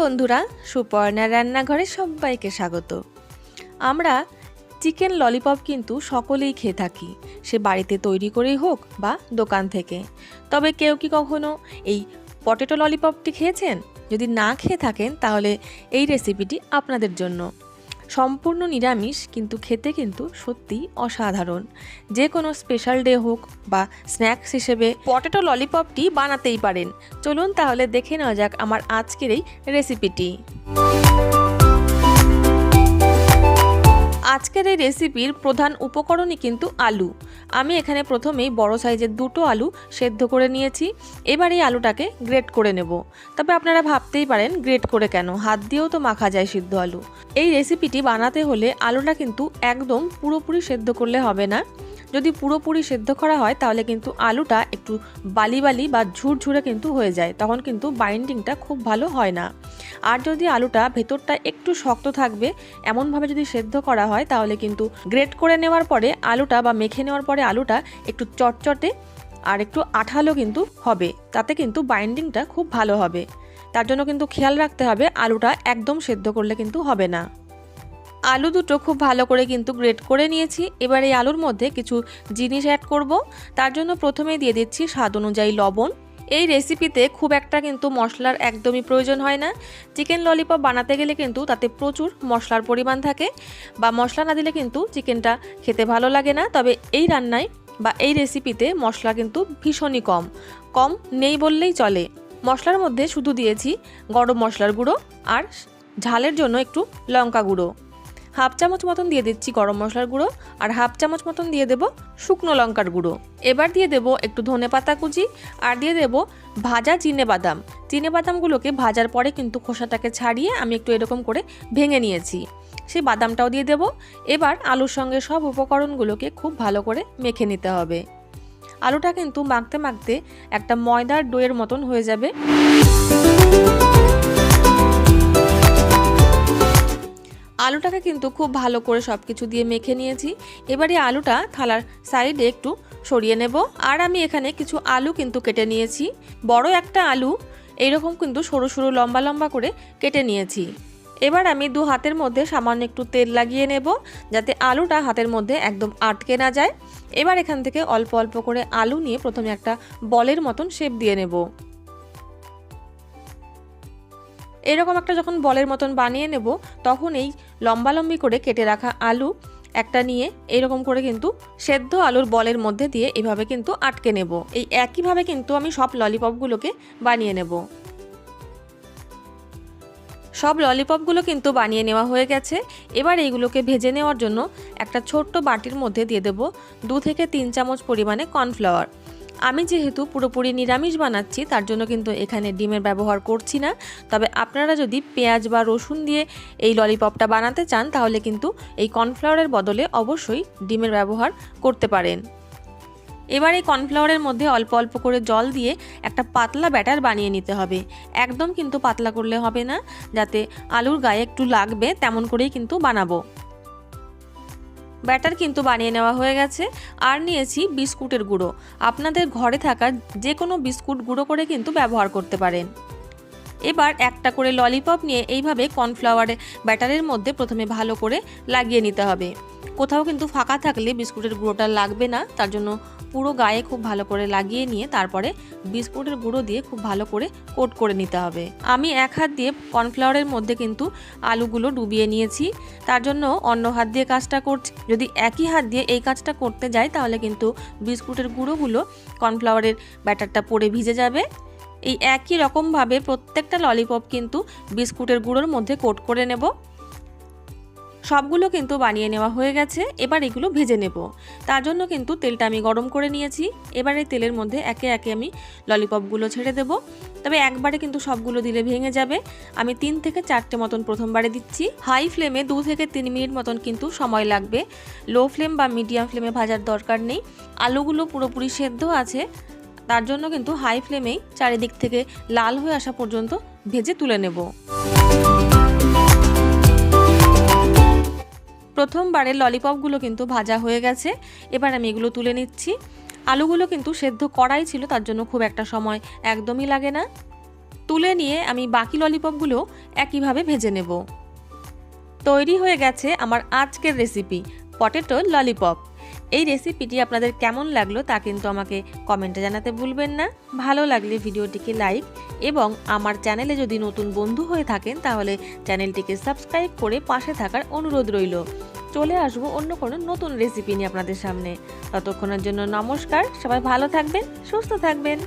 বন্ধুরা, সুপর্ণার রান্নাঘরে সবাইকে স্বাগত। আমরা চিকেন ললিপপ কিন্তু সকলেই খেয়ে থাকি, সে বাড়িতে তৈরি করেই হোক বা দোকান থেকে। তবে কেউ কি কখনো এই পটেটো ললিপপটি খেয়েছেন? যদি না খেয়ে থাকেন তাহলে এই রেসিপিটি আপনাদের জন্য। সম্পূর্ণ নিরামিষ, কিন্তু খেতে কিন্তু সত্যি অসাধারণ। যে কোনো স্পেশাল ডে হোক বা স্ন্যাক্স হিসেবে পটেটো ললিপপটি বানাতেই পারেন। চলুন তাহলে দেখে নেওয়া যাক আমার আজকের এই রেসিপিটি। আজকের এই রেসিপির প্রধান উপকরণই কিন্তু আলু। আমি এখানে প্রথমেই বড় সাইজের দুটো আলু সেদ্ধ করে নিয়েছি। এবার এই আলুটাকে গ্রেট করে নেব। তবে আপনারা ভাবতেই পারেন গ্রেট করে কেন, হাত দিয়েও তো মাখা যায় সিদ্ধ আলু। এই রেসিপিটি বানাতে হলে আলুটা কিন্তু একদম পুরোপুরি সেদ্ধ করলে হবে না। যদি পুরোপুরি সেদ্ধ করা হয় তাহলে কিন্তু আলুটা একটু বালি বালি বা ঝুরঝুরে কিন্তু হয়ে যায়, তখন কিন্তু বাইন্ডিংটা খুব ভালো হয় না। আর যদি আলুটা ভেতরটা একটু শক্ত থাকবে এমনভাবে যদি সেদ্ধ করা হয় তাহলে কিন্তু গ্রেট করে নেওয়ার পরে আলুটা বা মেখে নেওয়ার পরে আলুটা একটু চটচটে আর একটু আঠালো কিন্তু হবে, তাতে কিন্তু বাইন্ডিংটা খুব ভালো হবে। তার জন্য কিন্তু খেয়াল রাখতে হবে আলুটা একদম সেদ্ধ করলে কিন্তু হবে না। আলু দুটো খুব ভালো করে কিন্তু গ্রেট করে নিয়েছি। এবার এই আলুর মধ্যে কিছু জিনিস অ্যাড করব। তার জন্য প্রথমেই দিয়ে দিচ্ছি স্বাদ অনুযায়ী লবণ। এই রেসিপিতে খুব একটা কিন্তু মশলার একদমই প্রয়োজন হয় না। চিকেন ললিপপ বানাতে গেলে কিন্তু তাতে প্রচুর মশলার পরিমাণ থাকে, বা মশলা না দিলে কিন্তু চিকেনটা খেতে ভালো লাগে না। তবে এই রান্নায় বা এই রেসিপিতে মশলা কিন্তু ভীষণই কম নেই বললেই চলে। মশলার মধ্যে শুধু দিয়েছি গরম মশলার গুঁড়ো আর ঝালের জন্য একটু লঙ্কা গুঁড়ো। হাফ চামচ মতন দিয়ে দিচ্ছি গরম মশলার গুঁড়ো আর হাফ চামচ মতন দিয়ে দেব শুকনো লঙ্কার গুঁড়ো। এবার দিয়ে দেব একটু ধনেপাতা কুচি আর দিয়ে দেব ভাজা চিনেবাদাম। চিনেবাদামগুলোকে ভাজার পরে কিন্তু খোসাটাকে ছাড়িয়ে আমি একটু এরকম করে ভেঙে নিয়েছি, সেই বাদামটাও দিয়ে দেব। এবার আলুর সঙ্গে সব উপকরণগুলোকে খুব ভালো করে মেখে নিতে হবে। আলুটা কিন্তু মাখতে মাখতে একটা ময়দার ডোয়ের মতন হয়ে যাবে। আলুটাকে কিন্তু খুব ভালো করে সব কিছু দিয়ে মেখে নিয়েছি। এবারে আলুটা থালার সাইডে একটু সরিয়ে নেব। আর আমি এখানে কিছু আলু কিন্তু কেটে নিয়েছি। বড় একটা আলু এইরকম কিন্তু সরু সরু লম্বা লম্বা করে কেটে নিয়েছি। এবার আমি দু হাতের মধ্যে সামান্য একটু তেল লাগিয়ে নেব, যাতে আলুটা হাতের মধ্যে একদম আটকে না যায়। এবার এখান থেকে অল্প অল্প করে আলু নিয়ে প্রথমে একটা বলের মতন শেপ দিয়ে নেব। এরকম একটা যখন বলের মতন বানিয়ে নেব তখন এই লম্বালম্বি করে কেটে রাখা আলু একটা নিয়ে এরকম করে কিন্তু সেদ্ধ আলুর বলের মধ্যে দিয়ে এভাবে কিন্তু আটকে নেব। এই একইভাবে কিন্তু আমি সব ললিপপগুলোকে বানিয়ে নেব। সব ললিপপগুলো কিন্তু বানিয়ে নেওয়া হয়ে গেছে। এবার এইগুলোকে ভেজে নেওয়ার জন্য একটা ছোট্ট বাটির মধ্যে দিয়ে দেব 2 থেকে 3 চামচ পরিমাণে কর্নফ্লাওয়ার। আমি যেহেতু পুরোপুরি নিরামিষ বানাচ্ছি তার জন্য কিন্তু এখানে ডিমের ব্যবহার করছি না। তবে আপনারা যদি পেঁয়াজ বা রসুন দিয়ে এই ললিপপটা বানাতে চান তাহলে কিন্তু এই কর্নফ্লাওয়ারের বদলে অবশ্যই ডিমের ব্যবহার করতে পারেন। এবার এই কর্নফ্লাওয়ারের মধ্যে অল্প অল্প করে জল দিয়ে একটা পাতলা ব্যাটার বানিয়ে নিতে হবে। একদম কিন্তু পাতলা করলে হবে না, যাতে আলুর গায়ে একটু লাগবে তেমন করেই কিন্তু বানাবো। ব্যাটার কিন্তু বানিয়ে নেওয়া হয়ে গেছে। আর নিয়েছি বিস্কুটের গুঁড়ো। আপনাদের ঘরে থাকা যে কোনো বিস্কুট গুঁড়ো করে কিন্তু ব্যবহার করতে পারেন। এবার একটা করে ললিপপ নিয়ে এইভাবে কর্নফ্লাওয়ারের ব্যাটারের মধ্যে প্রথমে ভালো করে লাগিয়ে নিতে হবে। কোথাও কিন্তু ফাঁকা থাকলে বিস্কুটের গুঁড়োটা লাগবে না, তার জন্য পুরো গায়ে খুব ভালো করে লাগিয়ে নিয়ে তারপরে বিস্কুটের গুঁড়ো দিয়ে খুব ভালো করে কোট করে নিতে হবে। আমি এক হাত দিয়ে কর্নফ্লাওয়ারের মধ্যে কিন্তু আলুগুলো ডুবিয়ে নিয়েছি, তার জন্য অন্য হাত দিয়ে কাজটা করছি। যদি একই হাত দিয়ে এই কাজটা করতে যাই তাহলে কিন্তু বিস্কুটের গুঁড়োগুলো কর্নফ্লাওয়ারের ব্যাটারটা পড়ে ভিজে যাবে। এই একই রকমভাবে প্রত্যেকটা ললিপপ কিন্তু বিস্কুটের গুঁড়োর মধ্যে কোট করে নেব। সবগুলো কিন্তু বানিয়ে নেওয়া হয়ে গেছে। এবার এগুলো ভেজে নেব। তার জন্য কিন্তু তেলটা আমি গরম করে নিয়েছি। এবারে তেলের মধ্যে একে একে আমি ললিপপগুলো ছেড়ে দেব। তবে একবারে কিন্তু সবগুলো দিলে ভেঙে যাবে। আমি 3 থেকে 4টে মতন প্রথমবারে দিচ্ছি। হাই ফ্লেমে 2 থেকে 3 মিনিট মতন কিন্তু সময় লাগবে। লো ফ্লেম বা মিডিয়াম ফ্লেমে ভাজার দরকার নেই। আলুগুলো পুরোপুরি সেদ্ধ আছে, তার জন্য কিন্তু হাই ফ্লেমেই চারিদিক থেকে লাল হয়ে আসা পর্যন্ত ভেজে তুলে নেব। প্রথমবারে ললিপপগুলো কিন্তু ভাজা হয়ে গেছে। এবার আমি এগুলো তুলে নিচ্ছি। আলুগুলো কিন্তু সেদ্ধ করাই ছিল, তার জন্য খুব একটা সময় একদমই লাগে না। তুলে নিয়ে আমি বাকি ললিপপগুলো একইভাবে ভেজে নেব। তৈরি হয়ে গেছে আমার আজকের রেসিপি পটেটো ললিপপ। এই রেসিপিটি আপনাদের কেমন লাগলো তা কিন্তু আমাকে কমেন্টে জানাতে ভুলবেন না। ভালো লাগলে ভিডিওটিকে লাইক এবং আমার চ্যানেলে যদি নতুন বন্ধু হয়ে থাকেন তাহলে চ্যানেলটিকে সাবস্ক্রাইব করে পাশে থাকার অনুরোধ রইল। চলে আসবো অন্য কোনো নতুন রেসিপি নিয়ে আপনাদের সামনে। ততক্ষণের জন্য নমস্কার, সবাই ভালো থাকবেন, সুস্থ থাকবেন।